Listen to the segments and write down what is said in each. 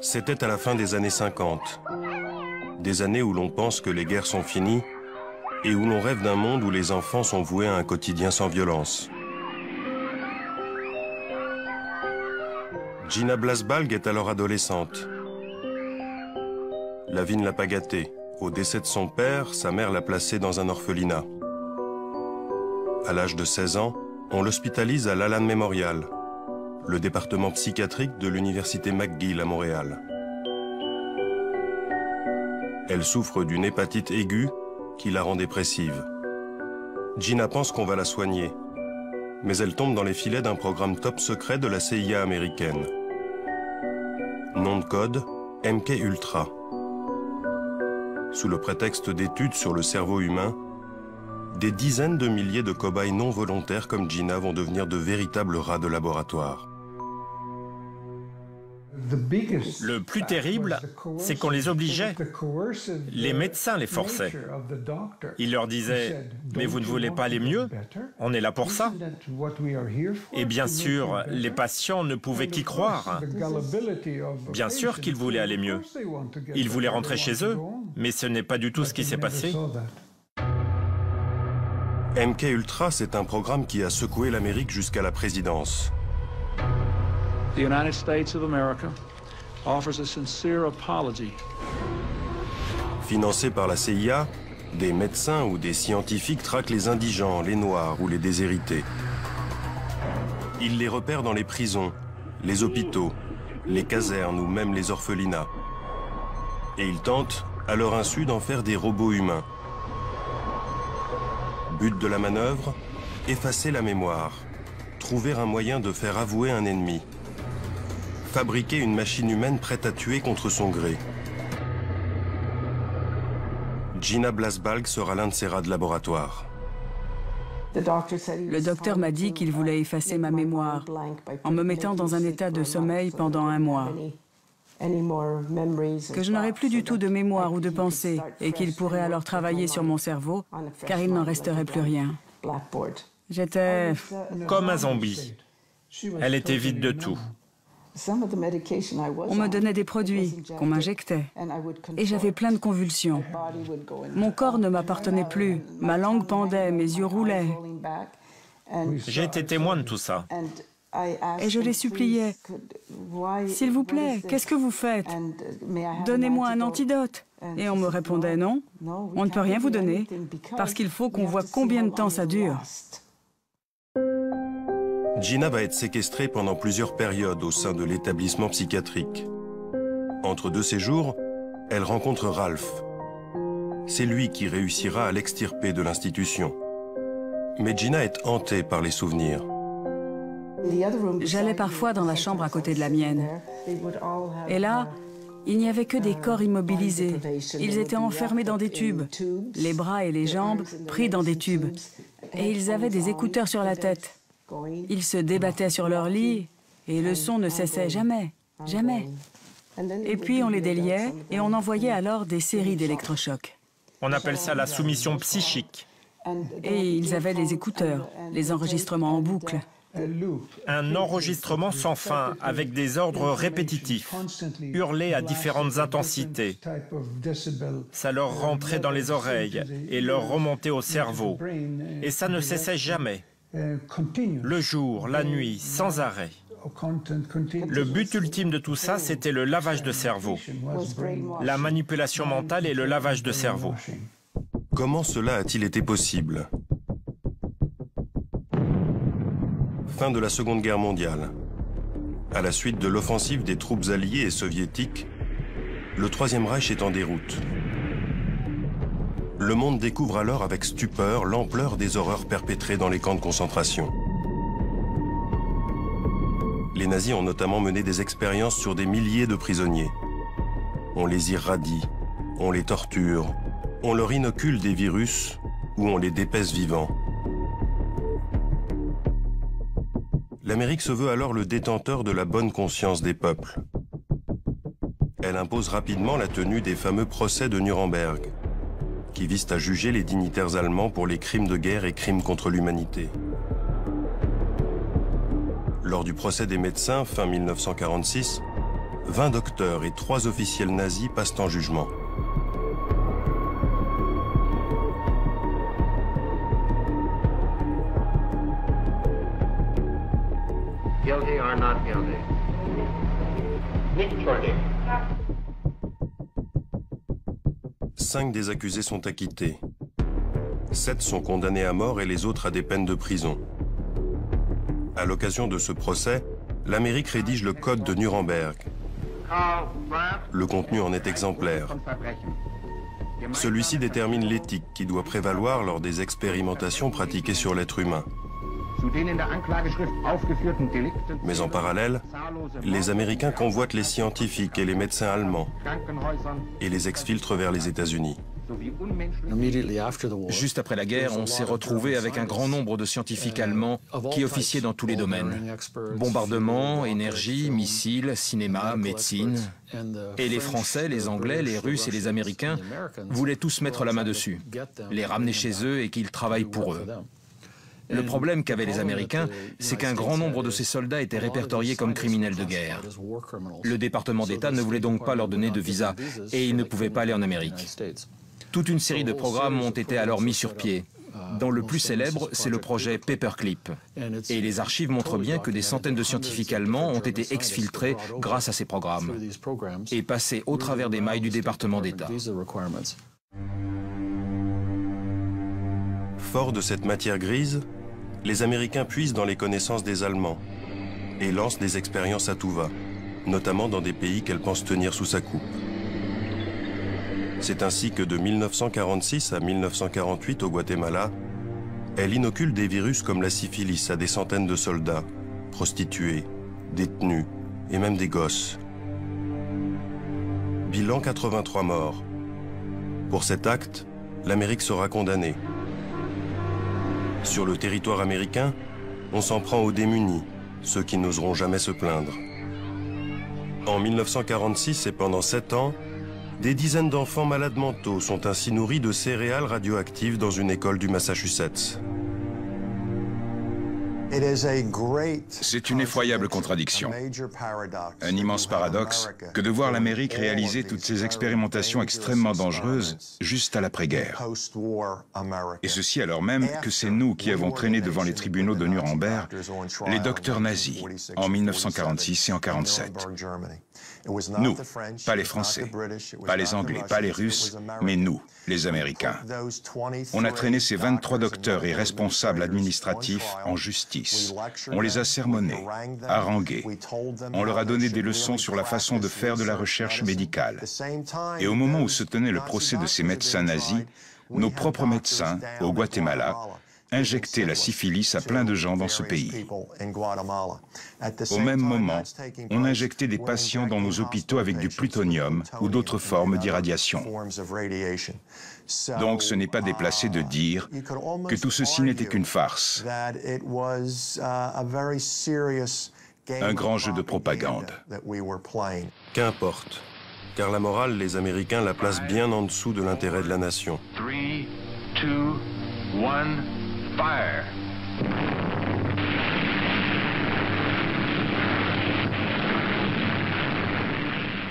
C'était à la fin des années 50. Des années où l'on pense que les guerres sont finies et où l'on rêve d'un monde où les enfants sont voués à un quotidien sans violence. Gina Blasbalg est alors adolescente. La vie ne l'a pas gâtée. Au décès de son père, sa mère l'a placée dans un orphelinat. À l'âge de 16 ans, on l'hospitalise à l'Allan Memorial, le département psychiatrique de l'université McGill à Montréal. Elle souffre d'une hépatite aiguë qui la rend dépressive. Gina pense qu'on va la soigner, mais elle tombe dans les filets d'un programme top secret de la CIA américaine. Nom de code, MK Ultra. Sous le prétexte d'études sur le cerveau humain, des dizaines de milliers de cobayes non volontaires comme Gina vont devenir de véritables rats de laboratoire. Le plus terrible, c'est qu'on les obligeait. Les médecins les forçaient. Ils leur disaient « Mais vous ne voulez pas aller mieux? On est là pour ça. » Et bien sûr, les patients ne pouvaient qu'y croire. Bien sûr qu'ils voulaient aller mieux. Ils voulaient rentrer chez eux, mais ce n'est pas du tout ce qui s'est passé. MK Ultra, c'est un programme qui a secoué l'Amérique jusqu'à la présidence. The United States of America offers a sincere apology. Financé par la CIA, des médecins ou des scientifiques traquent les indigents, les noirs ou les déshérités. Ils les repèrent dans les prisons, les hôpitaux, les casernes ou même les orphelinats. Et ils tentent, à leur insu, d'en faire des robots humains. But de la manœuvre, effacer la mémoire, trouver un moyen de faire avouer un ennemi. Fabriquer une machine humaine prête à tuer contre son gré. Gina Blasbalg sera l'un de ces rats de laboratoire. Le docteur m'a dit qu'il voulait effacer ma mémoire en me mettant dans un état de sommeil pendant 1 mois. Que je n'aurais plus du tout de mémoire ou de pensée et qu'il pourrait alors travailler sur mon cerveau car il n'en resterait plus rien. J'étais Comme un zombie. Elle était vide de tout. On me donnait des produits qu'on m'injectait et j'avais plein de convulsions. Mon corps ne m'appartenait plus, ma langue pendait, mes yeux roulaient. J'ai été témoin de tout ça. Et je les suppliais, « S'il vous plaît, qu'est-ce que vous faites? Donnez-moi un antidote. » Et on me répondait, « Non, on ne peut rien vous donner, parce qu'il faut qu'on voit combien de temps ça dure. » Gina va être séquestrée pendant plusieurs périodes au sein de l'établissement psychiatrique. Entre 2 séjours, elle rencontre Ralph. C'est lui qui réussira à l'extirper de l'institution. Mais Gina est hantée par les souvenirs. J'allais parfois dans la chambre à côté de la mienne. Et là, il n'y avait que des corps immobilisés. Ils étaient enfermés dans des tubes, les bras et les jambes pris dans des tubes. Et ils avaient des écouteurs sur la tête. Ils se débattaient sur leur lit et le son ne cessait jamais, jamais. Et puis on les déliait et on envoyait alors des séries d'électrochocs. On appelle ça la soumission psychique. Et ils avaient les écouteurs, les enregistrements en boucle. Un enregistrement sans fin avec des ordres répétitifs, hurlés à différentes intensités. Ça leur rentrait dans les oreilles et leur remontait au cerveau. Et ça ne cessait jamais. Le jour, la nuit, sans arrêt. Le but ultime de tout ça, c'était le lavage de cerveau. La manipulation mentale et le lavage de cerveau. Comment cela a-t-il été possible? Fin de la Seconde Guerre mondiale. À la suite de l'offensive des troupes alliées et soviétiques, le Troisième Reich est en déroute. Le monde découvre alors avec stupeur l'ampleur des horreurs perpétrées dans les camps de concentration. Les nazis ont notamment mené des expériences sur des milliers de prisonniers. On les irradie, on les torture, on leur inocule des virus ou on les dépèce vivants. L'Amérique se veut alors le détenteur de la bonne conscience des peuples. Elle impose rapidement la tenue des fameux procès de Nuremberg, qui visent à juger les dignitaires allemands pour les crimes de guerre et crimes contre l'humanité. Lors du procès des médecins, fin 1946, 20 docteurs et 3 officiels nazis passent en jugement. Guilty or not guilty? Nicht schuldig. 5 des accusés sont acquittés. 7 sont condamnés à mort et les autres à des peines de prison. À l'occasion de ce procès, l'Amérique rédige le Code de Nuremberg. Le contenu en est exemplaire. Celui-ci détermine l'éthique qui doit prévaloir lors des expérimentations pratiquées sur l'être humain. Mais en parallèle, les Américains convoitent les scientifiques et les médecins allemands et les exfiltrent vers les États-Unis. Juste après la guerre, on s'est retrouvé avec un grand nombre de scientifiques allemands qui officiaient dans tous les domaines. Bombardement, énergie, missiles, cinéma, médecine. Et les Français, les Anglais, les Russes et les Américains voulaient tous mettre la main dessus, les ramener chez eux et qu'ils travaillent pour eux. Le problème qu'avaient les Américains, c'est qu'un grand nombre de ces soldats étaient répertoriés comme criminels de guerre. Le département d'État ne voulait donc pas leur donner de visa et ils ne pouvaient pas aller en Amérique. Toute une série de programmes ont été alors mis sur pied. Dont le plus célèbre, c'est le projet Paperclip. Et les archives montrent bien que des centaines de scientifiques allemands ont été exfiltrés grâce à ces programmes et passés au travers des mailles du département d'État. Forts de cette matière grise, les Américains puisent dans les connaissances des Allemands et lancent des expériences à tout va, notamment dans des pays qu'elle pense tenir sous sa coupe. C'est ainsi que de 1946 à 1948 au Guatemala, elle inocule des virus comme la syphilis à des centaines de soldats, prostituées, détenus et même des gosses. Bilan 83 morts. Pour cet acte, l'Amérique sera condamnée. Sur le territoire américain, on s'en prend aux démunis, ceux qui n'oseront jamais se plaindre. En 1946 et pendant 7 ans, des dizaines d'enfants malades mentaux sont ainsi nourris de céréales radioactives dans une école du Massachusetts. C'est une effroyable contradiction, un immense paradoxe que de voir l'Amérique réaliser toutes ces expérimentations extrêmement dangereuses juste à l'après-guerre. Et ceci alors même que c'est nous qui avons traîné devant les tribunaux de Nuremberg les docteurs nazis en 1946 et en 1947. Nous, pas les Français, pas les Anglais, pas les Russes, mais nous, les Américains. On a traîné ces 23 docteurs et responsables administratifs en justice. On les a sermonnés, harangués. On leur a donné des leçons sur la façon de faire de la recherche médicale. Et au moment où se tenait le procès de ces médecins nazis, nos propres médecins, au Guatemala, injecter la syphilis à plein de gens dans ce pays. Au même moment, on injectait des patients dans nos hôpitaux avec du plutonium ou d'autres formes d'irradiation. Donc ce n'est pas déplacé de dire que tout ceci n'était qu'une farce, un grand jeu de propagande. Qu'importe, car la morale, les Américains la placent bien en dessous de l'intérêt de la nation. 3, 2, 1... Fire.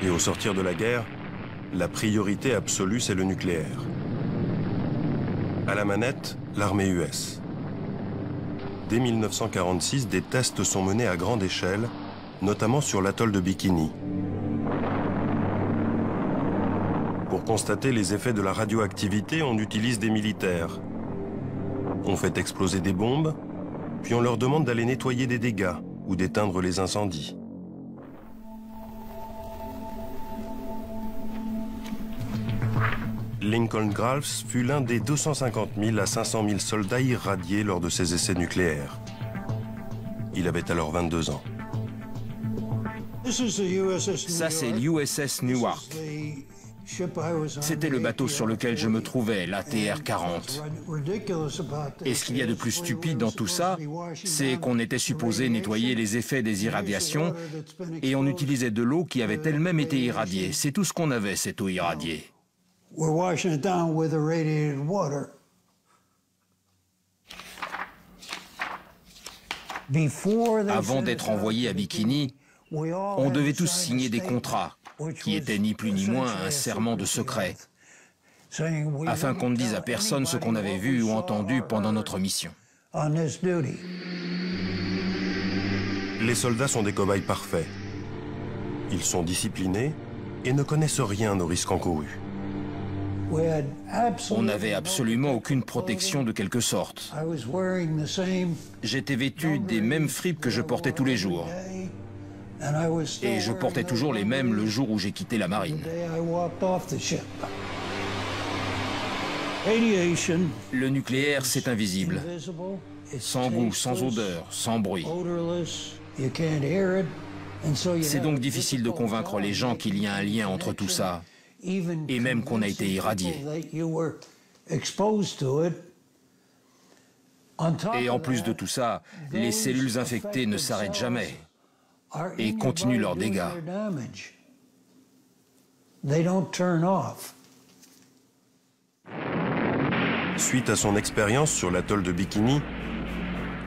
Et au sortir de la guerre, la priorité absolue, c'est le nucléaire. À la manette, l'armée US. Dès 1946, des tests sont menés à grande échelle, notamment sur l'atoll de Bikini. Pour constater les effets de la radioactivité, on utilise des militaires. On fait exploser des bombes, puis on leur demande d'aller nettoyer des dégâts ou d'éteindre les incendies. Lincoln Groves fut l'un des 250 000 à 500 000 soldats irradiés lors de ses essais nucléaires. Il avait alors 22 ans. Ça, c'est l'USS Newark. C'était le bateau sur lequel je me trouvais, l'ATR-40. Et ce qu'il y a de plus stupide dans tout ça, c'est qu'on était supposé nettoyer les effets des irradiations et on utilisait de l'eau qui avait elle-même été irradiée. C'est tout ce qu'on avait, cette eau irradiée. Avant d'être envoyé à Bikini, On devait tous signer des contrats, qui étaient ni plus ni moins un serment de secret, afin qu'on ne dise à personne ce qu'on avait vu ou entendu pendant notre mission. Les soldats sont des cobayes parfaits. Ils sont disciplinés et ne connaissent rien aux risques encourus. On n'avait absolument aucune protection de quelque sorte. J'étais vêtu des mêmes fripes que je portais tous les jours. Et je portais toujours les mêmes le jour où j'ai quitté la marine. Le nucléaire, c'est invisible. Sans goût, sans odeur, sans bruit. C'est donc difficile de convaincre les gens qu'il y a un lien entre tout ça, et même qu'on a été irradié. Et en plus de tout ça, les cellules infectées ne s'arrêtent jamais et continuent leurs dégâts. Suite à son expérience sur l'atoll de Bikini,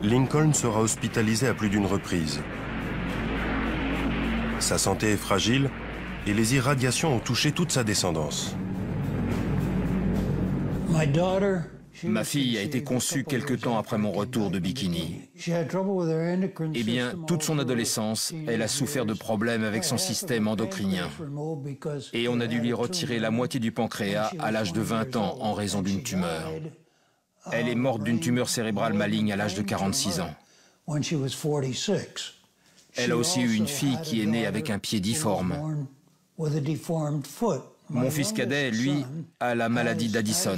Lincoln sera hospitalisé à plus d'une reprise. Sa santé est fragile et les irradiations ont touché toute sa descendance. Ma fille a été conçue quelque temps après mon retour de Bikini. Eh bien, toute son adolescence, elle a souffert de problèmes avec son système endocrinien. Et on a dû lui retirer la moitié du pancréas à l'âge de 20 ans en raison d'une tumeur. Elle est morte d'une tumeur cérébrale maligne à l'âge de 46 ans. Elle a aussi eu une fille qui est née avec un pied difforme. Mon fils cadet, lui, a la maladie d'Addison.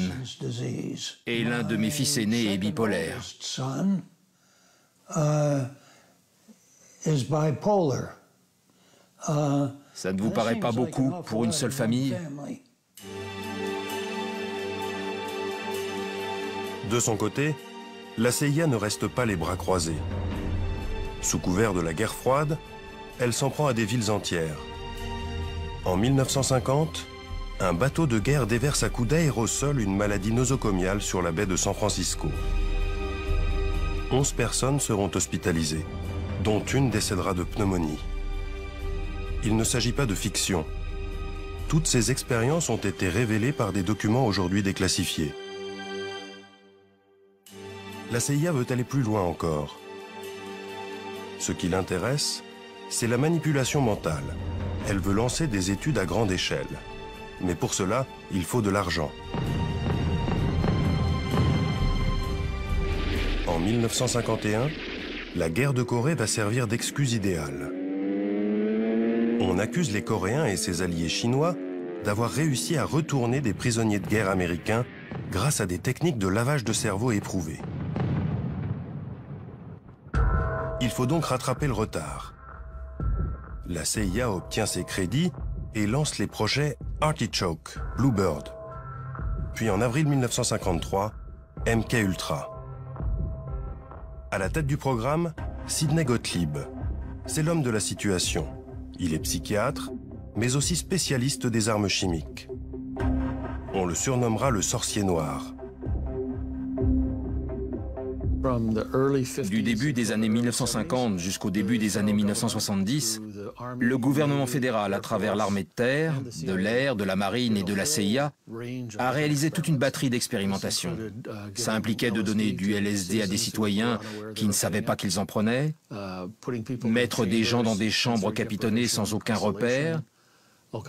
Et l'un de mes fils aînés est bipolaire. Ça ne vous paraît pas beaucoup pour une seule famille? De son côté, la CIA ne reste pas les bras croisés. Sous couvert de la guerre froide, elle s'en prend à des villes entières. En 1950, un bateau de guerre déverse à coups d'aérosol une maladie nosocomiale sur la baie de San Francisco. 11 personnes seront hospitalisées, dont une décédera de pneumonie. Il ne s'agit pas de fiction. Toutes ces expériences ont été révélées par des documents aujourd'hui déclassifiés. La CIA veut aller plus loin encore. Ce qui l'intéresse, c'est la manipulation mentale. Elle veut lancer des études à grande échelle. Mais pour cela, il faut de l'argent. En 1951, la guerre de Corée va servir d'excuse idéale. On accuse les Coréens et ses alliés chinois d'avoir réussi à retourner des prisonniers de guerre américains grâce à des techniques de lavage de cerveau éprouvées. Il faut donc rattraper le retard. La CIA obtient ses crédits et lance les projets Artichoke, Bluebird. Puis en avril 1953, MK Ultra. À la tête du programme, Sidney Gottlieb. C'est l'homme de la situation. Il est psychiatre, mais aussi spécialiste des armes chimiques. On le surnommera le sorcier noir. Du début des années 1950 jusqu'au début des années 1970, le gouvernement fédéral, à travers l'armée de terre, de l'air, de la marine et de la CIA, a réalisé toute une batterie d'expérimentations. Ça impliquait de donner du LSD à des citoyens qui ne savaient pas qu'ils en prenaient, mettre des gens dans des chambres capitonnées sans aucun repère,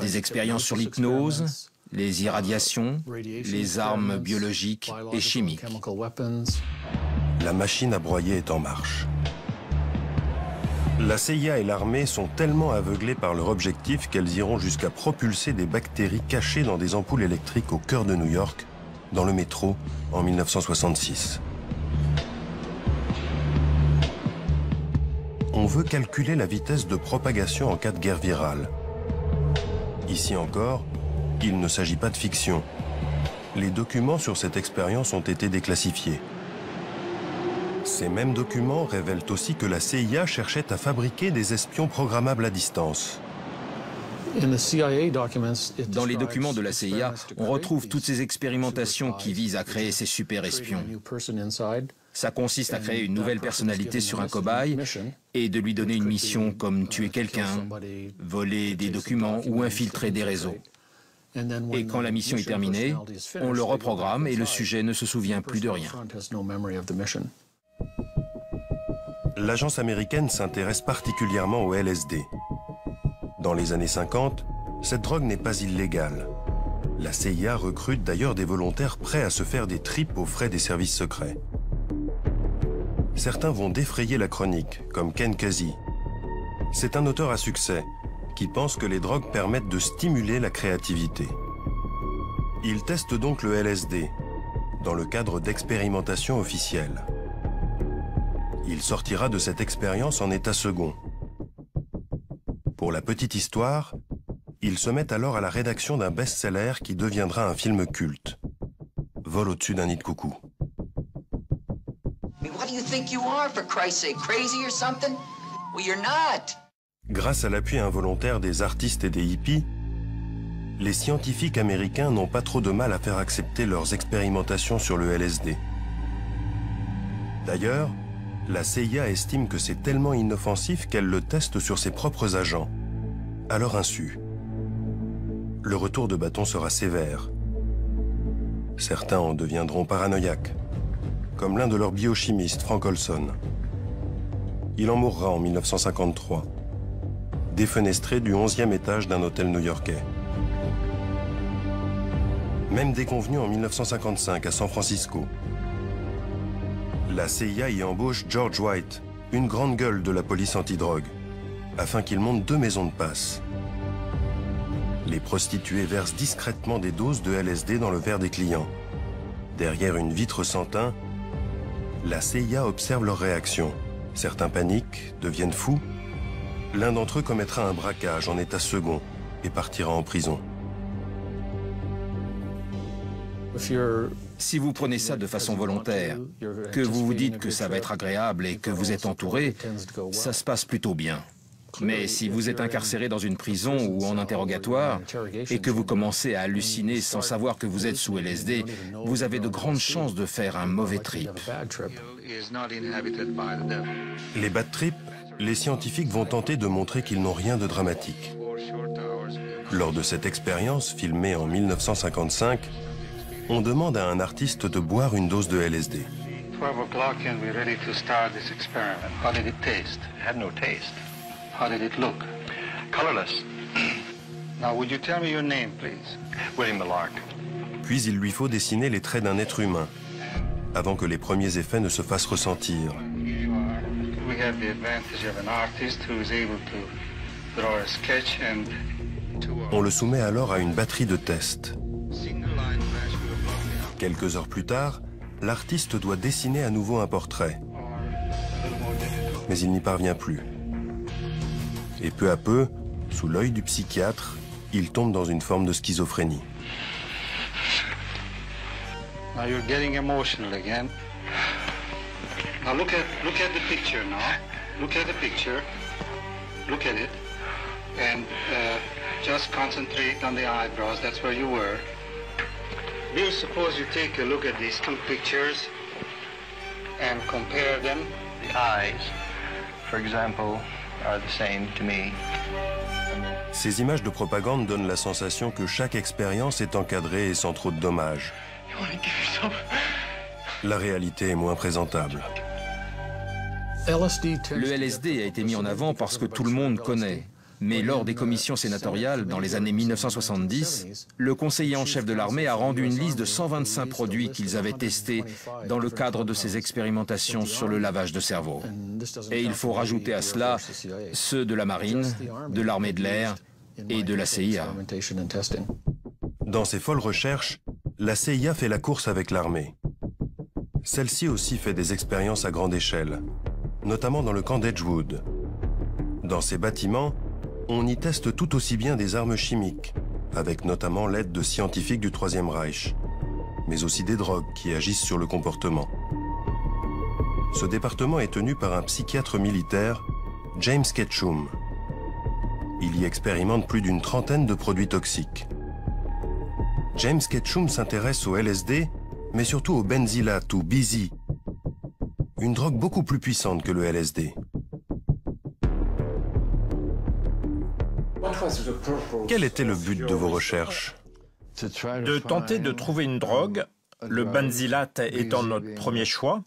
des expériences sur l'hypnose, les irradiations, les armes biologiques et chimiques. La machine à broyer est en marche. La CIA et l'armée sont tellement aveuglées par leur objectif qu'elles iront jusqu'à propulser des bactéries cachées dans des ampoules électriques au cœur de New York, dans le métro, en 1966. On veut calculer la vitesse de propagation en cas de guerre virale. Ici encore, il ne s'agit pas de fiction. Les documents sur cette expérience ont été déclassifiés. Ces mêmes documents révèlent aussi que la CIA cherchait à fabriquer des espions programmables à distance. Dans les documents de la CIA, on retrouve toutes ces expérimentations qui visent à créer ces super espions. Ça consiste à créer une nouvelle personnalité sur un cobaye et de lui donner une mission comme tuer quelqu'un, voler des documents ou infiltrer des réseaux. Et quand la mission est terminée, on le reprogramme et le sujet ne se souvient plus de rien. L'agence américaine s'intéresse particulièrement au LSD. Dans les années 50, cette drogue n'est pas illégale. La CIA recrute d'ailleurs des volontaires prêts à se faire des tripes aux frais des services secrets. Certains vont défrayer la chronique, comme Ken Kesey. C'est un auteur à succès qui pense que les drogues permettent de stimuler la créativité. Il teste donc le LSD dans le cadre d'expérimentations officielles. Il sortira de cette expérience en état second. Pour la petite histoire, il se met alors à la rédaction d'un best-seller qui deviendra un film culte. Vol au-dessus d'un nid de coucou. Grâce à l'appui involontaire des artistes et des hippies, les scientifiques américains n'ont pas trop de mal à faire accepter leurs expérimentations sur le LSD. D'ailleurs, la CIA estime que c'est tellement inoffensif qu'elle le teste sur ses propres agents, à leur insu. Le retour de bâton sera sévère. Certains en deviendront paranoïaques, comme l'un de leurs biochimistes, Frank Olson. Il en mourra en 1953, défenestré du 11e étage d'un hôtel new-yorkais. Même déconvenu en 1955 à San Francisco. La CIA y embauche George White, une grande gueule de la police antidrogue, afin qu'il monte 2 maisons de passe. Les prostituées versent discrètement des doses de LSD dans le verre des clients. Derrière une vitre sans teint, la CIA observe leurs réactions. Certains paniquent, deviennent fous. L'un d'entre eux commettra un braquage en état second et partira en prison. Si vous prenez ça de façon volontaire, que vous vous dites que ça va être agréable et que vous êtes entouré, ça se passe plutôt bien. Mais si vous êtes incarcéré dans une prison ou en interrogatoire et que vous commencez à halluciner sans savoir que vous êtes sous LSD, vous avez de grandes chances de faire un mauvais trip. Les bad trips, les scientifiques vont tenter de montrer qu'ils n'ont rien de dramatique. Lors de cette expérience, filmée en 1955, on demande à un artiste de boire une dose de LSD. 12 o'clock and we're ready to start this experiment. How did it taste? It had no taste. How did it look? Colorless. Now, would you tell me your name, please? William Millark. Puis il lui faut dessiner les traits d'un être humain, avant que les premiers effets ne se fassent ressentir. We have the advantage of an artist who is able to draw a sketch and On le soumet alors à une batterie de tests. Quelques heures plus tard, l'artiste doit dessiner à nouveau un portrait. Mais il n'y parvient plus. Et peu à peu, sous l'œil du psychiatre, il tombe dans une forme de schizophrénie. Now you're getting emotional again. Now look at the picture now. Look at the picture. Look at it. And just concentrate on the eyebrows. That's where you were. Do you suppose you take a look at these 2 pictures and compare them? The eyes, for example, are the same to me. Ces images de propagande donnent la sensation que chaque expérience est encadrée et sans trop de dommages. La réalité est moins présentable. Le LSD a été mis en avant parce que tout le monde connaît. Mais lors des commissions sénatoriales, dans les années 1970, le conseiller en chef de l'armée a rendu une liste de 125 produits qu'ils avaient testés dans le cadre de ces expérimentations sur le lavage de cerveau. Et il faut rajouter à cela ceux de la marine, de l'armée de l'air et de la CIA. Dans ses folles recherches, la CIA fait la course avec l'armée. Celle-ci aussi fait des expériences à grande échelle, notamment dans le camp d'Edgewood. Dans ces bâtiments, on y teste tout aussi bien des armes chimiques, avec notamment l'aide de scientifiques du Troisième Reich, mais aussi des drogues qui agissent sur le comportement. Ce département est tenu par un psychiatre militaire, James Ketchum. Il y expérimente plus d'une trentaine de produits toxiques. James Ketchum s'intéresse au LSD, mais surtout au benzylate ou BZ, une drogue beaucoup plus puissante que le LSD. Quel était le but de vos recherches? De tenter de trouver une drogue, le benzylate étant notre premier choix,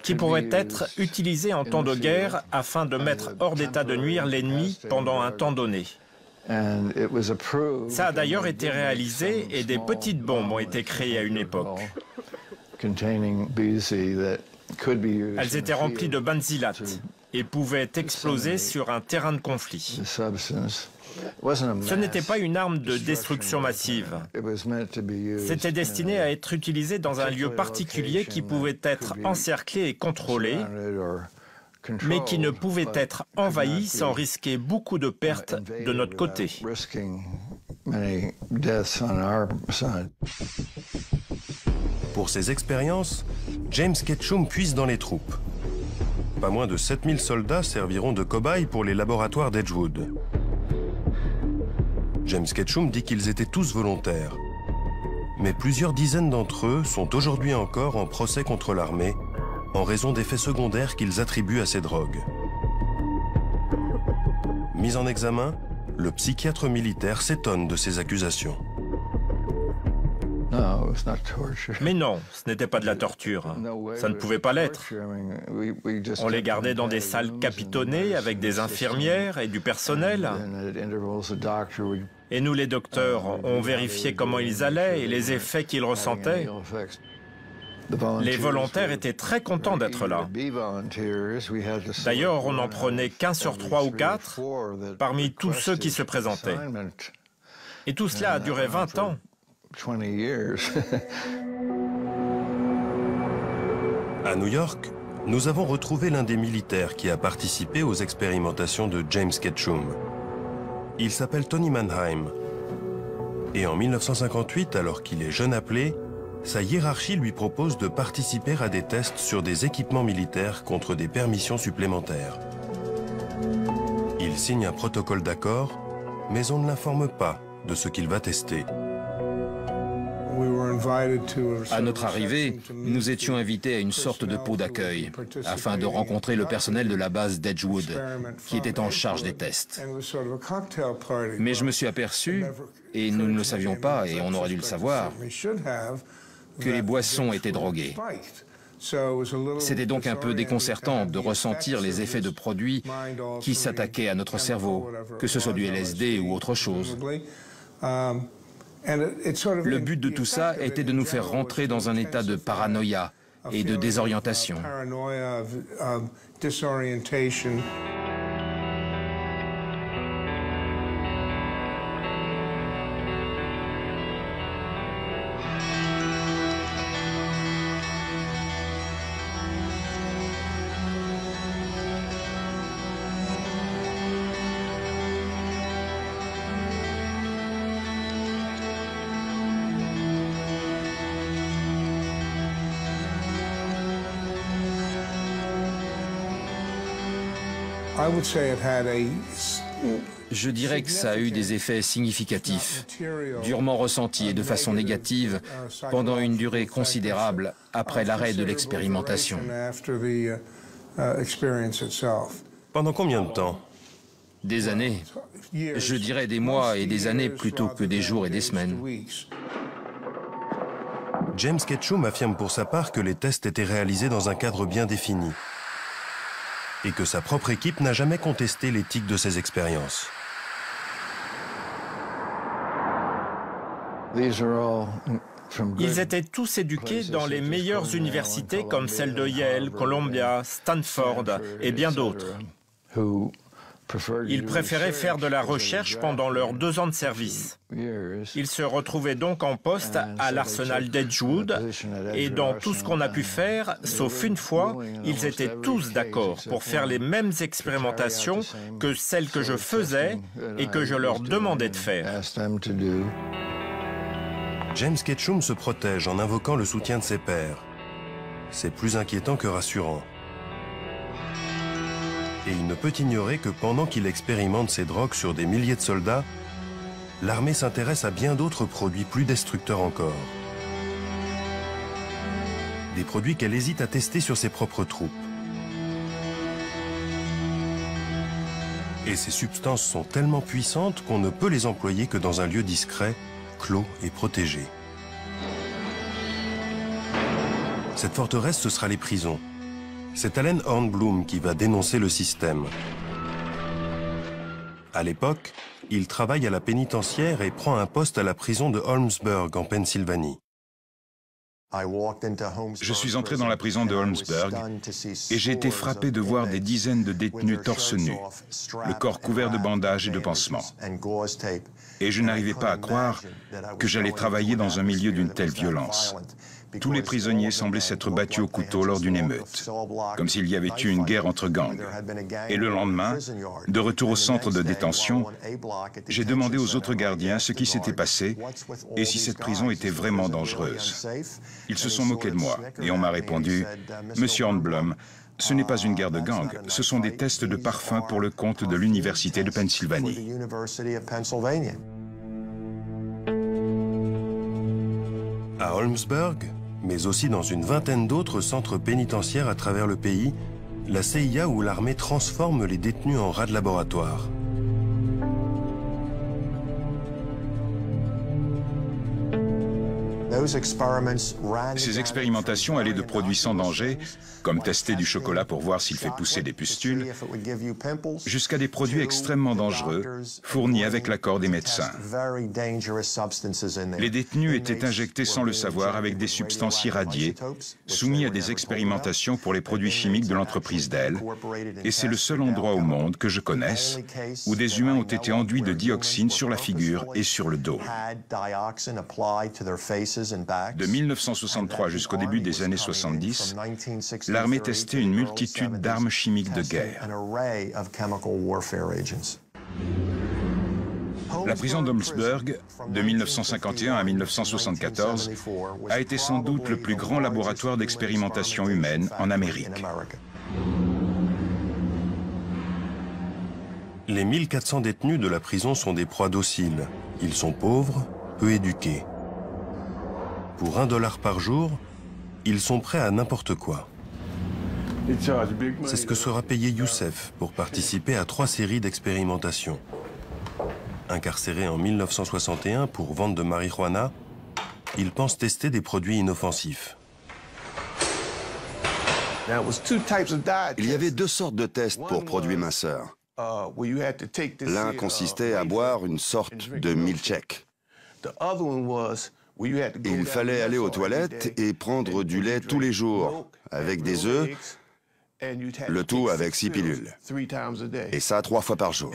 qui pourrait être utilisé en temps de guerre afin de mettre hors d'état de nuire l'ennemi pendant un temps donné. Ça a d'ailleurs été réalisé et des petites bombes ont été créées à une époque. Elles étaient remplies de benzylate et pouvaient exploser sur un terrain de conflit. Ce n'était pas une arme de destruction massive. C'était destiné à être utilisé dans un lieu particulier qui pouvait être encerclé et contrôlé, mais qui ne pouvait être envahi sans risquer beaucoup de pertes de notre côté. Pour ces expériences, James Ketchum puise dans les troupes. Pas moins de 7000 soldats serviront de cobayes pour les laboratoires d'Edgewood. James Ketchum dit qu'ils étaient tous volontaires. Mais plusieurs dizaines d'entre eux sont aujourd'hui encore en procès contre l'armée en raison d'effets secondaires qu'ils attribuent à ces drogues. Mis en examen, le psychiatre militaire s'étonne de ces accusations. Mais non, ce n'était pas de la torture. Ça ne pouvait pas l'être. On les gardait dans des salles capitonnées avec des infirmières et du personnel. Et nous, les docteurs, on vérifiait comment ils allaient et les effets qu'ils ressentaient. Les volontaires étaient très contents d'être là. D'ailleurs, on n'en prenait qu'un sur 3 ou 4 parmi tous ceux qui se présentaient. Et tout cela a duré 20 ans. À New York, nous avons retrouvé l'un des militaires qui a participé aux expérimentations de James Ketchum. Il s'appelle Tony Mannheim. Et en 1958, alors qu'il est jeune appelé, sa hiérarchie lui propose de participer à des tests sur des équipements militaires contre des permissions supplémentaires. Il signe un protocole d'accord, mais on ne l'informe pas de ce qu'il va tester. À notre arrivée, nous étions invités à une sorte de pot d'accueil afin de rencontrer le personnel de la base d'Edgewood qui était en charge des tests. Mais je me suis aperçu, et nous ne le savions pas et on aurait dû le savoir, que les boissons étaient droguées. C'était donc un peu déconcertant de ressentir les effets de produits qui s'attaquaient à notre cerveau, que ce soit du LSD ou autre chose. Le but de tout ça était de nous faire rentrer dans un état de paranoïa et de désorientation. Je dirais que ça a eu des effets significatifs, durement ressentis et de façon négative pendant une durée considérable après l'arrêt de l'expérimentation. Pendant combien de temps? Des années. Je dirais des mois et des années plutôt que des jours et des semaines. James Ketchum affirme pour sa part que les tests étaient réalisés dans un cadre bien défini et que sa propre équipe n'a jamais contesté l'éthique de ses expériences. Ils étaient tous éduqués dans les meilleures universités comme celles de Yale, Columbia, Stanford et bien d'autres. Ils préféraient faire de la recherche pendant leurs 2 ans de service. Ils se retrouvaient donc en poste à l'arsenal d'Edgewood et dans tout ce qu'on a pu faire, sauf une fois, ils étaient tous d'accord pour faire les mêmes expérimentations que celles que je faisais et que je leur demandais de faire. James Ketchum se protège en invoquant le soutien de ses pairs. C'est plus inquiétant que rassurant. Et il ne peut ignorer que pendant qu'il expérimente ces drogues sur des milliers de soldats, l'armée s'intéresse à bien d'autres produits plus destructeurs encore. des produits qu'elle hésite à tester sur ses propres troupes. Et ces substances sont tellement puissantes qu'on ne peut les employer que dans un lieu discret, clos et protégé. Cette forteresse, ce sera les prisons. C'est Allen Hornblum qui va dénoncer le système. À l'époque, il travaille à la pénitentiaire et prend un poste à la prison de Holmesburg, en Pennsylvanie. Je suis entré dans la prison de Holmesburg et j'ai été frappé de voir des dizaines de détenus torse nu, le corps couvert de bandages et de pansements. Et je n'arrivais pas à croire que j'allais travailler dans un milieu d'une telle violence. Tous les prisonniers semblaient s'être battus au couteau lors d'une émeute, comme s'il y avait eu une guerre entre gangs. Et le lendemain, de retour au centre de détention, j'ai demandé aux autres gardiens ce qui s'était passé et si cette prison était vraiment dangereuse. Ils se sont moqués de moi et on m'a répondu « Monsieur Hornblum, ce n'est pas une guerre de gangs, ce sont des tests de parfum pour le compte de l'Université de Pennsylvanie. » À Holmesburg, mais aussi dans une vingtaine d'autres centres pénitentiaires à travers le pays, la CIA ou l'armée transforme les détenus en rats de laboratoire. Ces expérimentations allaient de produits sans danger, comme tester du chocolat pour voir s'il fait pousser des pustules, jusqu'à des produits extrêmement dangereux, fournis avec l'accord des médecins. Les détenus étaient injectés sans le savoir avec des substances irradiées, soumis à des expérimentations pour les produits chimiques de l'entreprise Dell, et c'est le seul endroit au monde que je connaisse où des humains ont été enduits de dioxine sur la figure et sur le dos. De 1963 jusqu'au début des années 70, l'armée testait une multitude d'armes chimiques de guerre. La prison d'Holmesburg, de 1951 à 1974, a été sans doute le plus grand laboratoire d'expérimentation humaine en Amérique. Les 1400 détenus de la prison sont des proies dociles. Ils sont pauvres, peu éduqués. Pour $1 par jour, ils sont prêts à n'importe quoi. C'est ce que sera payé Youssef pour participer à 3 séries d'expérimentation. Incarcéré en 1961 pour vente de marijuana, il pense tester des produits inoffensifs. Il y avait 2 sortes de tests pour produits minceurs. L'un consistait à boire une sorte de milkshake. Il fallait aller aux toilettes et prendre du lait tous les jours, avec des œufs, le tout avec 6 pilules. Et ça 3 fois par jour.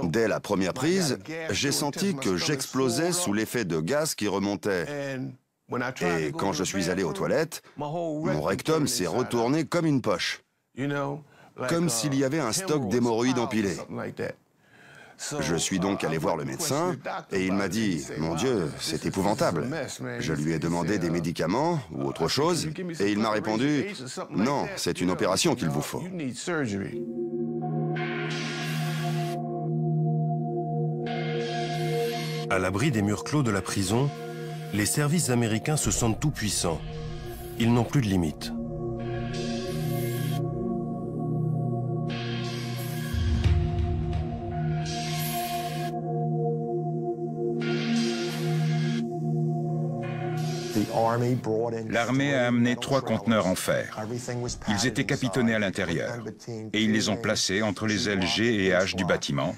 Dès la première prise, j'ai senti que j'explosais sous l'effet de gaz qui remontait. Et quand je suis allé aux toilettes, mon rectum s'est retourné comme une poche. Comme s'il y avait un stock d'hémorroïdes empilés. Je suis donc allé voir le médecin et il m'a dit « Mon Dieu, c'est épouvantable ». Je lui ai demandé des médicaments ou autre chose et il m'a répondu « Non, c'est une opération qu'il vous faut ». À l'abri des murs clos de la prison, les services américains se sentent tout puissants. Ils n'ont plus de limites. L'armée a amené 3 conteneurs en fer. Ils étaient capitonnés à l'intérieur et ils les ont placés entre les ailes G et H du bâtiment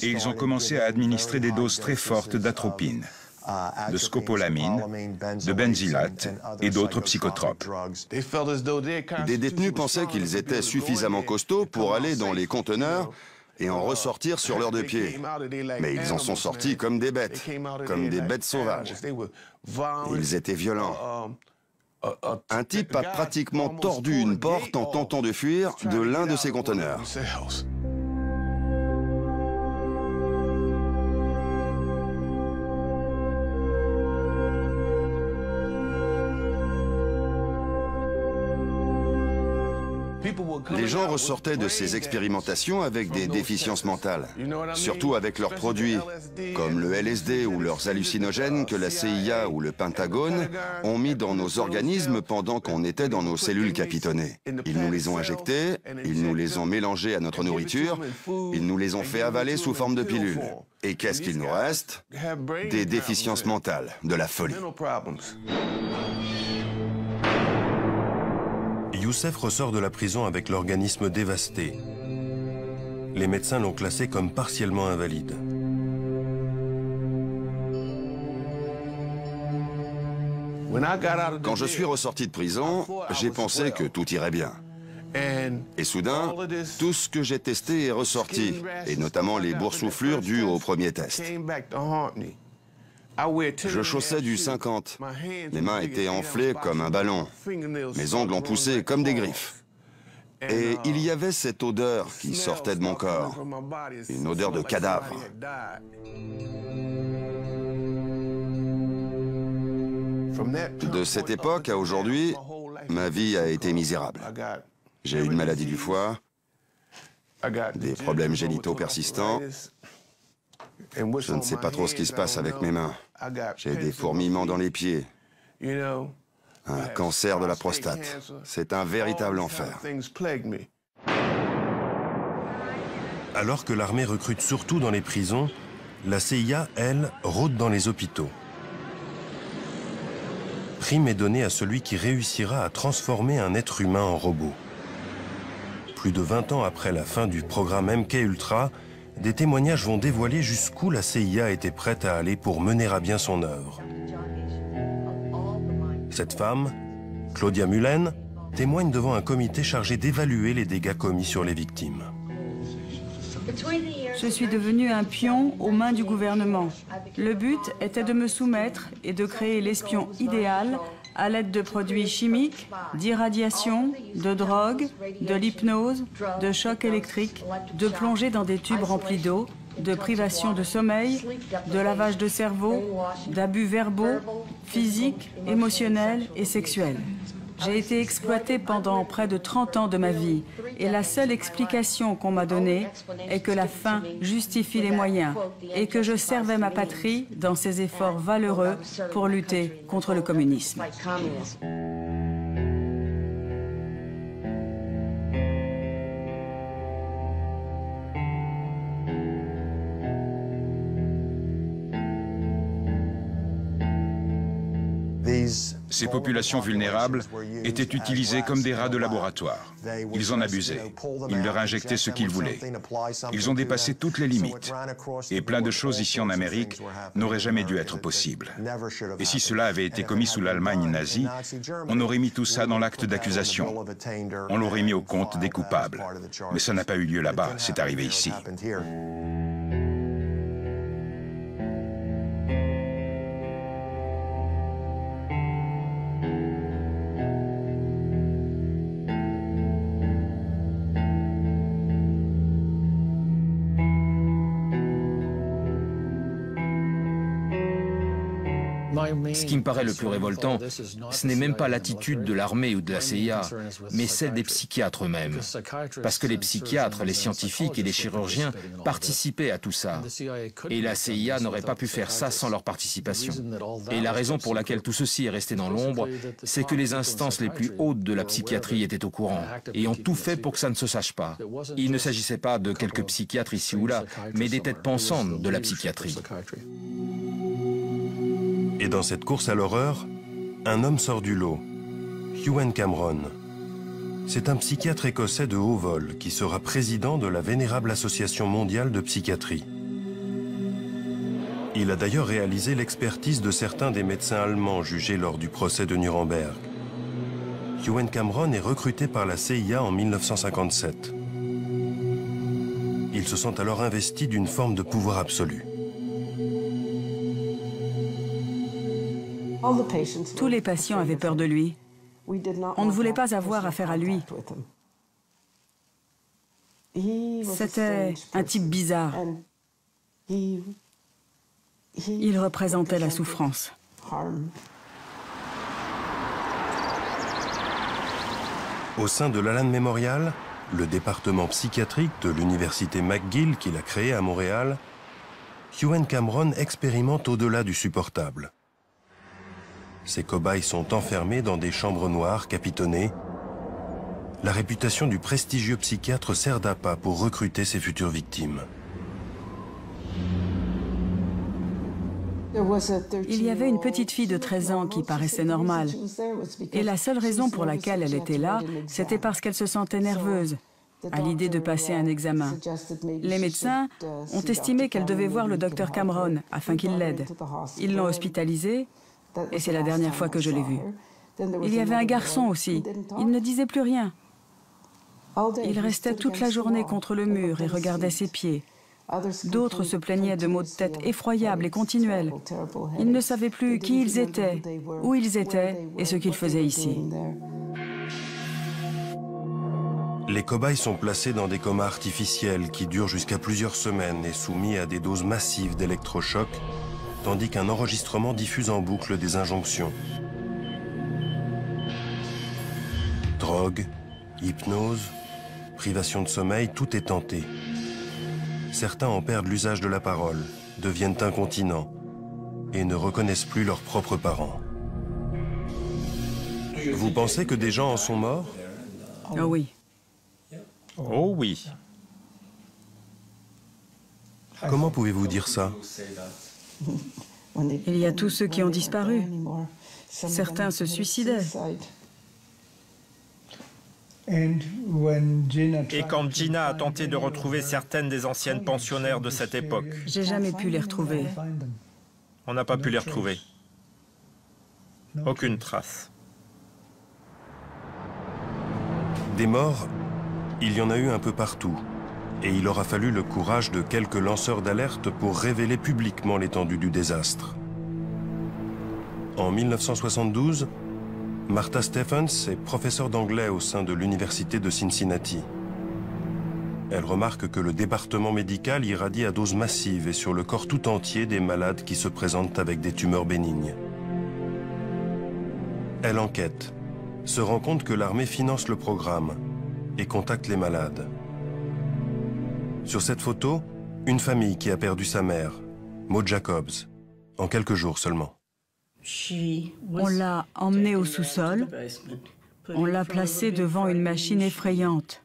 et ils ont commencé à administrer des doses très fortes d'atropine, de scopolamine, de benzylate et d'autres psychotropes. Des détenus pensaient qu'ils étaient suffisamment costauds pour aller dans les conteneurs et en ressortir sur leurs 2 pieds. Mais ils en sont sortis comme des bêtes sauvages. Ils étaient violents. Un type a pratiquement tordu une porte en tentant de fuir de l'un de ces conteneurs. Les gens ressortaient de ces expérimentations avec des déficiences mentales, surtout avec leurs produits, comme le LSD ou leurs hallucinogènes que la CIA ou le Pentagone ont mis dans nos organismes pendant qu'on était dans nos cellules capitonnées. Ils nous les ont injectés, ils nous les ont mélangés à notre nourriture, ils nous les ont fait avaler sous forme de pilules. Et qu'est-ce qu'il nous reste? Des déficiences mentales, de la folie. Youssef ressort de la prison avec l'organisme dévasté. Les médecins l'ont classé comme partiellement invalide. Quand je suis ressorti de prison, j'ai pensé que tout irait bien. Et soudain, tout ce que j'ai testé est ressorti, et notamment les boursouflures dues au premier test. Je chaussais du 50. Mes mains étaient enflées comme un ballon. Mes ongles ont poussé comme des griffes. Et il y avait cette odeur qui sortait de mon corps. Une odeur de cadavre. De cette époque à aujourd'hui, ma vie a été misérable. J'ai une maladie du foie, des problèmes génitaux persistants. Je ne sais pas trop ce qui se passe avec mes mains. J'ai des fourmillements dans les pieds. Un cancer de la prostate. C'est un véritable enfer. Alors que l'armée recrute surtout dans les prisons, la CIA, elle, rôde dans les hôpitaux. Prime est donnée à celui qui réussira à transformer un être humain en robot. Plus de 20 ans après la fin du programme MK-Ultra, des témoignages vont dévoiler jusqu'où la CIA était prête à aller pour mener à bien son œuvre. Cette femme, Claudia Mullen, témoigne devant un comité chargé d'évaluer les dégâts commis sur les victimes. Je suis devenue un pion aux mains du gouvernement. Le but était de me soumettre et de créer l'espion idéal à l'aide de produits chimiques, d'irradiation, de drogue, de l'hypnose, de chocs électriques, de plongée dans des tubes remplis d'eau, de privation de sommeil, de lavage de cerveau, d'abus verbaux, physiques, émotionnels et sexuels. J'ai été exploitée pendant près de 30 ans de ma vie et la seule explication qu'on m'a donnée est que la fin justifie les moyens et que je servais ma patrie dans ses efforts valeureux pour lutter contre le communisme. Ces populations vulnérables étaient utilisées comme des rats de laboratoire. Ils en abusaient. Ils leur injectaient ce qu'ils voulaient. Ils ont dépassé toutes les limites. Et plein de choses ici en Amérique n'auraient jamais dû être possibles. Et si cela avait été commis sous l'Allemagne nazie, on aurait mis tout ça dans l'acte d'accusation. On l'aurait mis au compte des coupables. Mais ça n'a pas eu lieu là-bas, c'est arrivé ici. Ce qui me paraît le plus révoltant, ce n'est même pas l'attitude de l'armée ou de la CIA, mais celle des psychiatres eux-mêmes. Parce que les psychiatres, les scientifiques et les chirurgiens participaient à tout ça. Et la CIA n'aurait pas pu faire ça sans leur participation. Et la raison pour laquelle tout ceci est resté dans l'ombre, c'est que les instances les plus hautes de la psychiatrie étaient au courant et ont tout fait pour que ça ne se sache pas. Il ne s'agissait pas de quelques psychiatres ici ou là, mais des têtes pensantes de la psychiatrie. Et dans cette course à l'horreur, un homme sort du lot, Ewan Cameron. C'est un psychiatre écossais de haut vol qui sera président de la vénérable Association mondiale de psychiatrie. Il a d'ailleurs réalisé l'expertise de certains des médecins allemands jugés lors du procès de Nuremberg. Ewan Cameron est recruté par la CIA en 1957. Il se sent alors investi d'une forme de pouvoir absolu. Tous les patients avaient peur de lui. On ne voulait pas avoir affaire à lui. C'était un type bizarre. Il représentait la souffrance. Au sein de l'Allen Memorial, le département psychiatrique de l'université McGill qu'il a créé à Montréal, Ewen Cameron expérimente au-delà du supportable. Ces cobayes sont enfermés dans des chambres noires capitonnées. La réputation du prestigieux psychiatre sert d'appât pour recruter ses futures victimes. Il y avait une petite fille de 13 ans qui paraissait normale. Et la seule raison pour laquelle elle était là, c'était parce qu'elle se sentait nerveuse à l'idée de passer un examen. Les médecins ont estimé qu'elle devait voir le docteur Cameron afin qu'il l'aide. Ils l'ont hospitalisée et c'est la dernière fois que je l'ai vue. Il y avait un garçon aussi. Il ne disait plus rien. Il restait toute la journée contre le mur et regardait ses pieds. D'autres se plaignaient de maux de tête effroyables et continuels. Ils ne savaient plus qui ils étaient, où ils étaient et ce qu'ils faisaient ici. Les cobayes sont placés dans des comas artificiels qui durent jusqu'à plusieurs semaines et soumis à des doses massives d'électrochocs, tandis qu'un enregistrement diffuse en boucle des injonctions. Drogue, hypnose, privation de sommeil, tout est tenté. Certains en perdent l'usage de la parole, deviennent incontinents et ne reconnaissent plus leurs propres parents. Vous pensez que des gens en sont morts? Oh oui. Oh oui. Comment pouvez-vous dire ça? Il y a tous ceux qui ont disparu. Certains se suicidaient. Et quand Gina a tenté de retrouver certaines des anciennes pensionnaires de cette époque, j'ai jamais pu les retrouver. on n'a pas pu les retrouver. Aucune trace. Des morts, il y en a eu un peu partout. Et il aura fallu le courage de quelques lanceurs d'alerte pour révéler publiquement l'étendue du désastre. En 1972, Martha Stephens est professeure d'anglais au sein de l'université de Cincinnati. Elle remarque que le département médical irradie à doses massives et sur le corps tout entier des malades qui se présentent avec des tumeurs bénignes. Elle enquête, se rend compte que l'armée finance le programme et contacte les malades. Sur cette photo, une famille qui a perdu sa mère, Maud Jacobs, en quelques jours seulement. On l'a emmenée au sous-sol, on l'a placée devant une machine effrayante.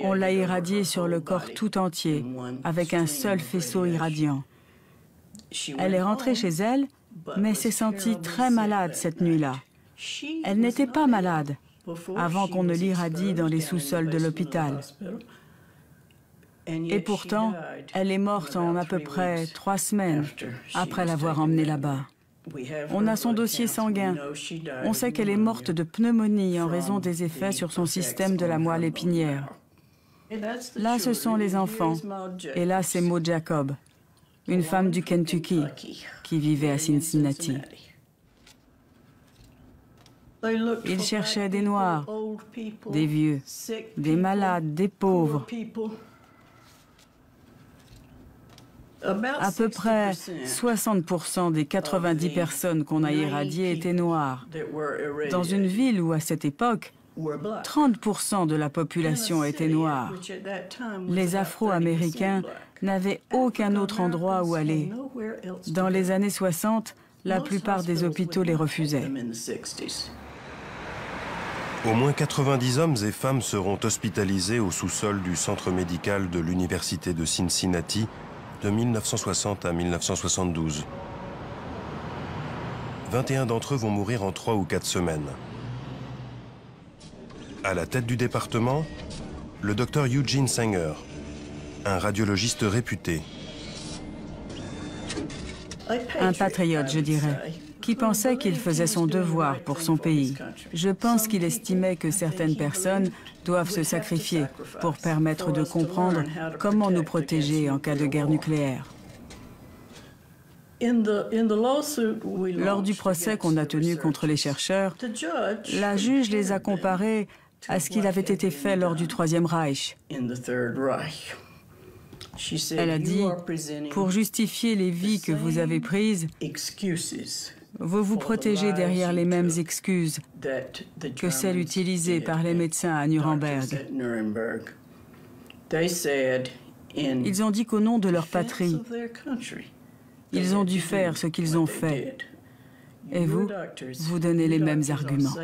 On l'a irradiée sur le corps tout entier, avec un seul faisceau irradiant. Elle est rentrée chez elle, mais s'est sentie très malade cette nuit-là. Elle n'était pas malade avant qu'on ne l'irradie dans les sous-sols de l'hôpital. Et pourtant, elle est morte en à peu près 3 semaines après l'avoir emmenée là-bas. On a son dossier sanguin. On sait qu'elle est morte de pneumonie en raison des effets sur son système de la moelle épinière. Là, ce sont les enfants. Et là, c'est Maud Jacob, une femme du Kentucky qui vivait à Cincinnati. Ils cherchaient des Noirs, des vieux, des malades, des pauvres. À peu près 60% des 90 personnes qu'on a irradiées étaient noires. Dans une ville où, à cette époque, 30% de la population était noire. Les Afro-Américains n'avaient aucun autre endroit où aller. Dans les années 60, la plupart des hôpitaux les refusaient. Au moins 90 hommes et femmes seront hospitalisés au sous-sol du centre médical de l'université de Cincinnati de 1960 à 1972. 21 d'entre eux vont mourir en 3 ou 4 semaines. À la tête du département, le docteur Eugene Sanger, un radiologiste réputé. Un patriote, je dirais, qui pensait qu'il faisait son devoir pour son pays. Je pense qu'il estimait que certaines personnes doivent se sacrifier pour permettre de comprendre comment nous protéger en cas de guerre nucléaire. Lors du procès qu'on a tenu contre les chercheurs, la juge les a comparés à ce qu'il avait été fait lors du Troisième Reich. Elle a dit, pour justifier les vies que vous avez prises, Vous vous protégez derrière les mêmes excuses que celles utilisées par les médecins à Nuremberg. Ils ont dit qu'au nom de leur patrie, ils ont dû faire ce qu'ils ont fait. Et vous, vous donnez les mêmes arguments.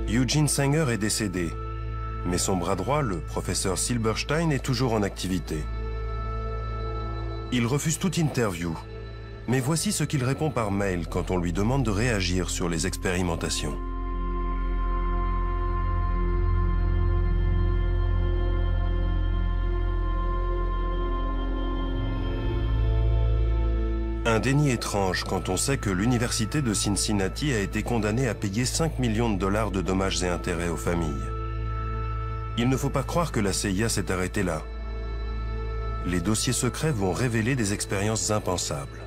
Eugene Sanger est décédé, mais son bras droit, le professeur Silberstein, est toujours en activité. Il refuse toute interview, mais voici ce qu'il répond par mail quand on lui demande de réagir sur les expérimentations. Un déni étrange quand on sait que l'université de Cincinnati a été condamnée à payer 5 millions de dollars de dommages et intérêts aux familles. Il ne faut pas croire que la CIA s'est arrêtée là. Les dossiers secrets vont révéler des expériences impensables.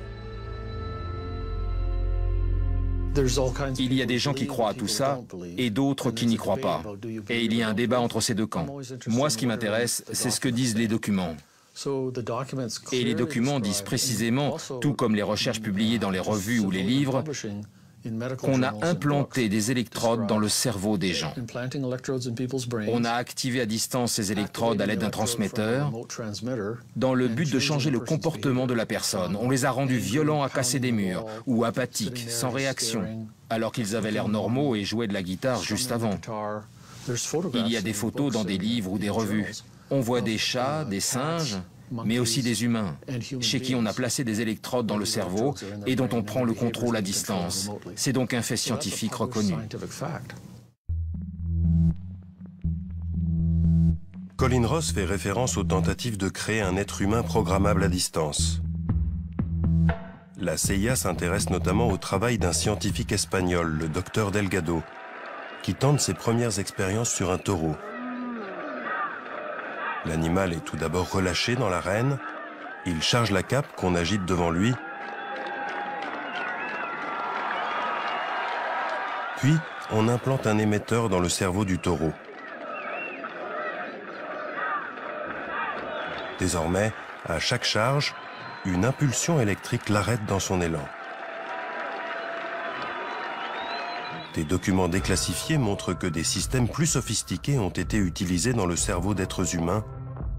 Il y a des gens qui croient à tout ça et d'autres qui n'y croient pas. Et il y a un débat entre ces deux camps. Moi, ce qui m'intéresse, c'est ce que disent les documents. Et les documents disent précisément, tout comme les recherches publiées dans les revues ou les livres, qu'on a implanté des électrodes dans le cerveau des gens. On a activé à distance ces électrodes à l'aide d'un transmetteur dans le but de changer le comportement de la personne. On les a rendus violents à casser des murs ou apathiques, sans réaction, alors qu'ils avaient l'air normaux et jouaient de la guitare juste avant. Il y a des photos dans des livres ou des revues. On voit des chats, des singes, mais aussi des humains, chez qui on a placé des électrodes dans le cerveau et dont on prend le contrôle à distance. C'est donc un fait scientifique reconnu. Colin Ross fait référence aux tentatives de créer un être humain programmable à distance. La CIA s'intéresse notamment au travail d'un scientifique espagnol, le docteur Delgado, qui tente ses premières expériences sur un taureau. L'animal est tout d'abord relâché dans l'arène, il charge la cape qu'on agite devant lui, puis on implante un émetteur dans le cerveau du taureau. Désormais, à chaque charge, une impulsion électrique l'arrête dans son élan. Des documents déclassifiés montrent que des systèmes plus sophistiqués ont été utilisés dans le cerveau d'êtres humains,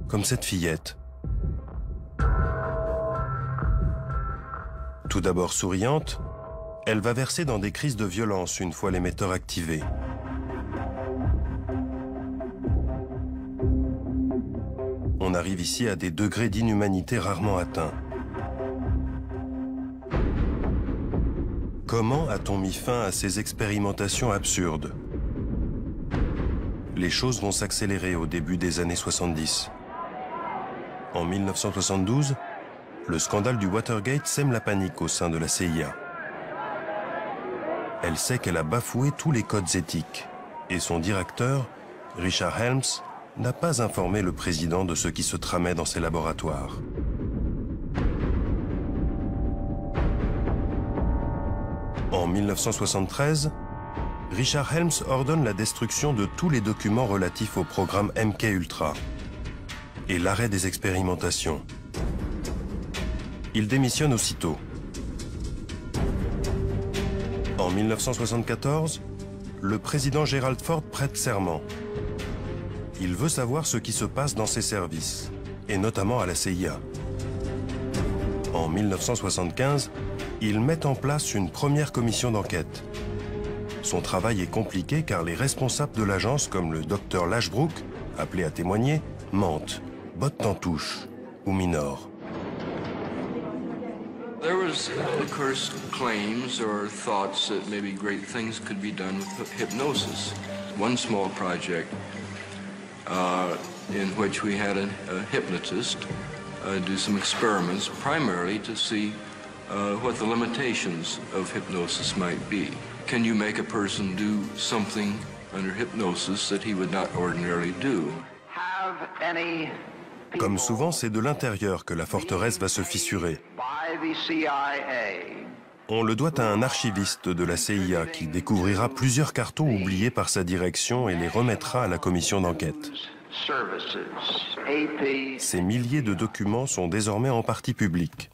comme cette fillette. Tout d'abord souriante, elle va verser dans des crises de violence une fois l'émetteur activé. On arrive ici à des degrés d'inhumanité rarement atteints. Comment a-t-on mis fin à ces expérimentations absurdes? Les choses vont s'accélérer au début des années 70. En 1972, le scandale du Watergate sème la panique au sein de la CIA. Elle sait qu'elle a bafoué tous les codes éthiques. Et son directeur, Richard Helms, n'a pas informé le président de ce qui se tramait dans ses laboratoires. En 1973, Richard Helms ordonne la destruction de tous les documents relatifs au programme MK-Ultra et l'arrêt des expérimentations. Il démissionne aussitôt. En 1974, le président Gerald Ford prête serment. Il veut savoir ce qui se passe dans ses services, et notamment à la CIA. En 1975, il met en place une première commission d'enquête. Son travail est compliqué car les responsables de l'agence, comme le docteur Lashbrook, appelé à témoigner, mentent, bottent en touche ou minorent. There was, of course, claims or thoughts that maybe great things could be done with hypnosis. One small project in which we had a hypnotist do some experiments, primarily to see what the limitations of hypnosis might be. Can you make a person do something under hypnosis that he would not ordinarily do? Comme souvent, c'est de l'intérieur que la forteresse va se fissurer. On le doit à un archiviste de la CIA qui découvrira plusieurs cartons oubliés par sa direction et les remettra à la commission d'enquête. Ces milliers de documents sont désormais en partie publics.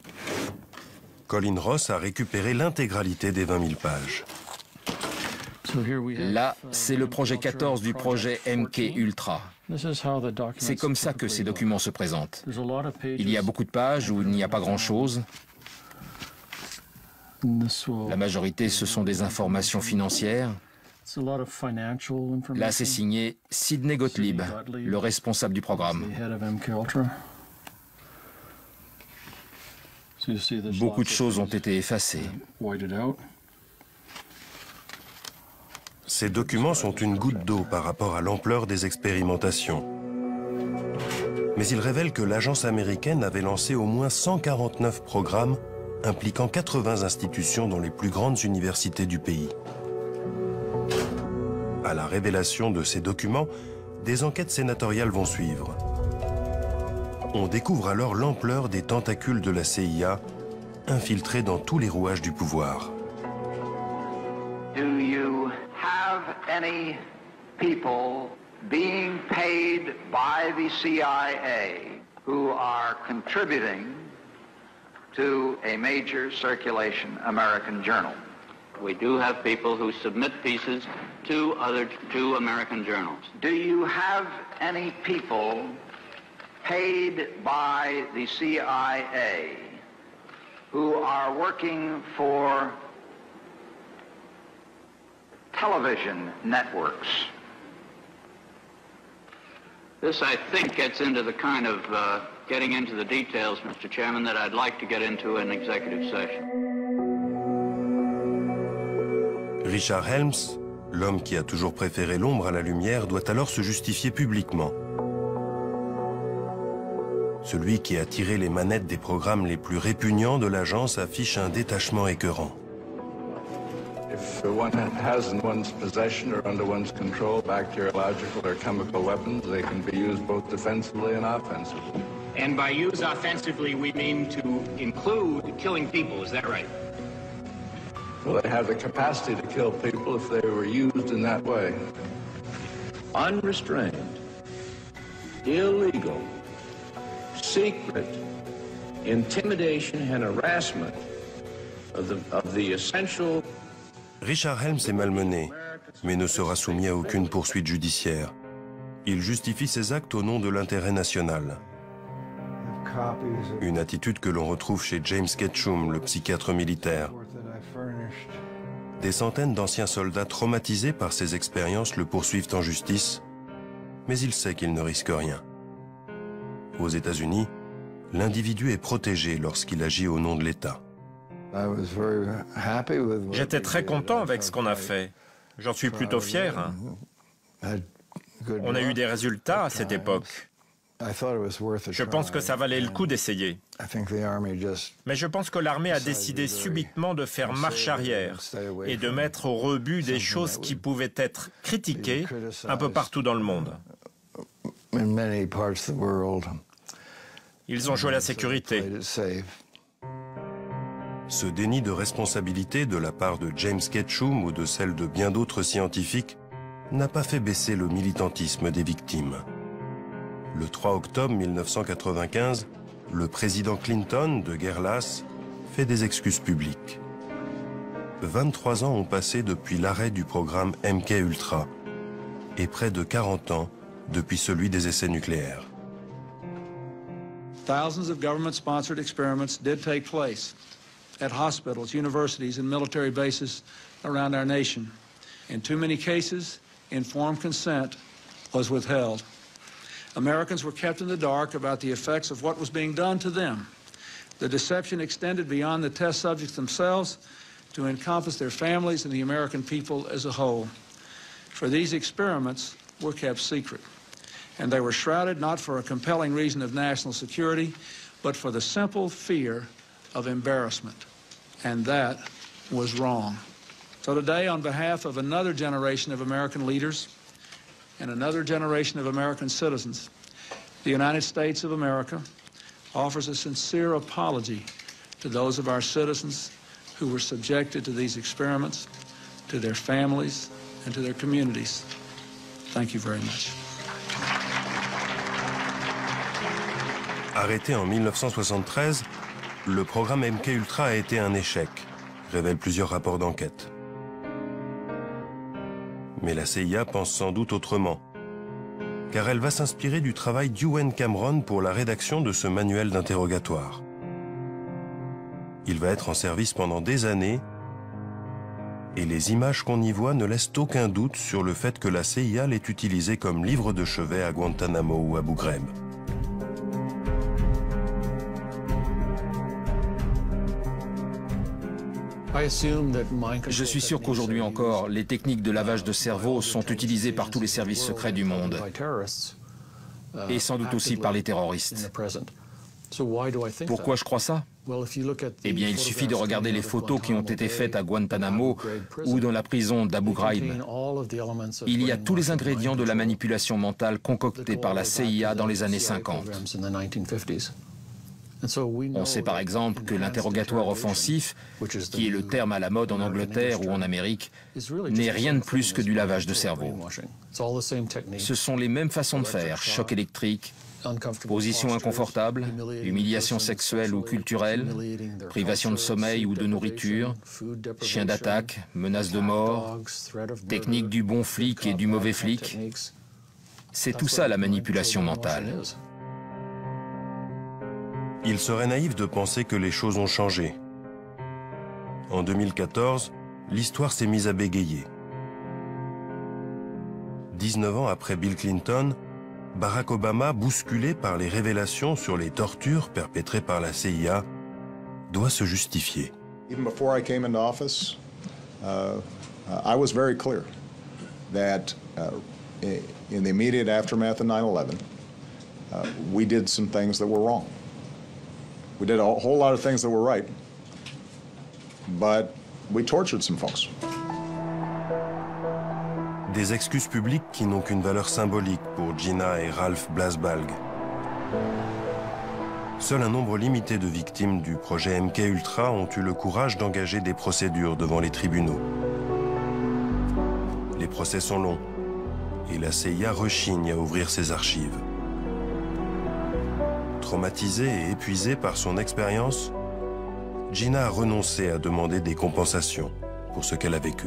Colin Ross a récupéré l'intégralité des 20 000 pages. Là, c'est le projet 14 du projet MK Ultra. C'est comme ça que ces documents se présentent. Il y a beaucoup de pages où il n'y a pas grand-chose. La majorité, ce sont des informations financières. Là, c'est signé Sidney Gottlieb, le responsable du programme. Beaucoup de choses ont été effacées. Ces documents sont une goutte d'eau par rapport à l'ampleur des expérimentations. Mais ils révèlent que l'agence américaine avait lancé au moins 149 programmes impliquant 80 institutions dans les plus grandes universités du pays. À la révélation de ces documents, des enquêtes sénatoriales vont suivre. On découvre alors l'ampleur des tentacules de la CIA, infiltrés dans tous les rouages du pouvoir. Do you have any people being paid by the CIA who are contributing to a major circulation American journal? We do have people who submit pieces to two American journals. Do you have any people paid by the CIA who are working for television networks? This, I think, gets into the kind of getting into the details, Mr. Chairman, that I'd like to get into in executive session. Richard Helms, l'homme qui a toujours préféré l'ombre à la lumière, doit alors se justifier publiquement. Celui qui a tiré les manettes des programmes les plus répugnants de l'agence affiche un détachement écœurant. If one has in one's possession or under one's control bacteriological or chemical weapons, they can be used both defensively and offensively. And by use offensively, we mean to include killing people, is that right? Well, they have the capacity to kill people if they were used in that way. Unrestrained, illegal, secret intimidation and harassment of the essential. Richard Helms est malmené, mais ne sera soumis à aucune poursuite judiciaire. Il justifie ses actes au nom de l'intérêt national. Une attitude que l'on retrouve chez James Ketchum, le psychiatre militaire. Des centaines d'anciens soldats traumatisés par ces expériences le poursuivent en justice, mais il sait qu'il ne risque rien. Aux États-Unis, l'individu est protégé lorsqu'il agit au nom de l'État. J'étais très content avec ce qu'on a fait. J'en suis plutôt fier. On a eu des résultats à cette époque. Je pense que ça valait le coup d'essayer. Mais je pense que l'armée a décidé subitement de faire marche arrière et de mettre au rebut des choses qui pouvaient être critiquées un peu partout dans le monde. Ils ont joué la sécurité. Ce déni de responsabilité de la part de James Ketchum ou de celle de bien d'autres scientifiques n'a pas fait baisser le militantisme des victimes. Le 3 octobre 1995, le président Clinton, de guerre lasse, fait des excuses publiques. 23 ans ont passé depuis l'arrêt du programme MK Ultra et près de 40 ans depuis celui des essais nucléaires. Thousands of government-sponsored experiments did take place at hospitals, universities, and military bases around our nation. In too many cases, informed consent was withheld. Americans were kept in the dark about the effects of what was being done to them. The deception extended beyond the test subjects themselves to encompass their families and the American people as a whole. For these experiments were kept secret, and they were shrouded not for a compelling reason of national security, but for the simple fear of embarrassment, and that was wrong. So today, on behalf of another generation of American leaders and another generation of American citizens, the United States of America offers a sincere apology to those of our citizens who were subjected to these experiments, to their families, and to their communities. Thank you very much. Arrêté en 1973, Le programme MKUltra a été un échec, révèlent plusieurs rapports d'enquête. Mais la CIA pense sans doute autrement, car elle va s'inspirer du travail d'Ewen Cameron pour la rédaction de ce manuel d'interrogatoire. Il va être en service pendant des années, et les images qu'on y voit ne laissent aucun doute sur le fait que la CIA l'ait utilisé comme livre de chevet à Guantanamo ou Abu Ghraib. Je suis sûr qu'aujourd'hui encore, les techniques de lavage de cerveau sont utilisées par tous les services secrets du monde, et sans doute aussi par les terroristes. Pourquoi je crois ça? Eh bien, il suffit de regarder les photos qui ont été faites à Guantanamo ou dans la prison d'Abu Ghraib. Il y a tous les ingrédients de la manipulation mentale concoctée par la CIA dans les années 50. On sait par exemple que l'interrogatoire offensif, qui est le terme à la mode en Angleterre ou en Amérique, n'est rien de plus que du lavage de cerveau. Ce sont les mêmes façons de faire, choc électrique, position inconfortable, humiliation sexuelle ou culturelle, privation de sommeil ou de nourriture, chien d'attaque, menace de mort, technique du bon flic et du mauvais flic. C'est tout ça la manipulation mentale. Il serait naïf de penser que les choses ont changé. En 2014, l'histoire s'est mise à bégayer. 19 ans après Bill Clinton, Barack Obama, bousculé par les révélations sur les tortures perpétrées par la CIA, doit se justifier. Even before I came into office, I was very clear that in the immediate aftermath of 9/11, we did some things that were wrong. We did a whole lot of things that were right, but we tortured some folks. Des excuses publiques qui n'ont qu'une valeur symbolique pour Gina et Ralph Blasbalg. Seul un nombre limité de victimes du projet MKUltra ont eu le courage d'engager des procédures devant les tribunaux. Les procès sont longs et la CIA rechigne à ouvrir ses archives. Traumatisée et épuisée par son expérience, Gina a renoncé à demander des compensations pour ce qu'elle a vécu.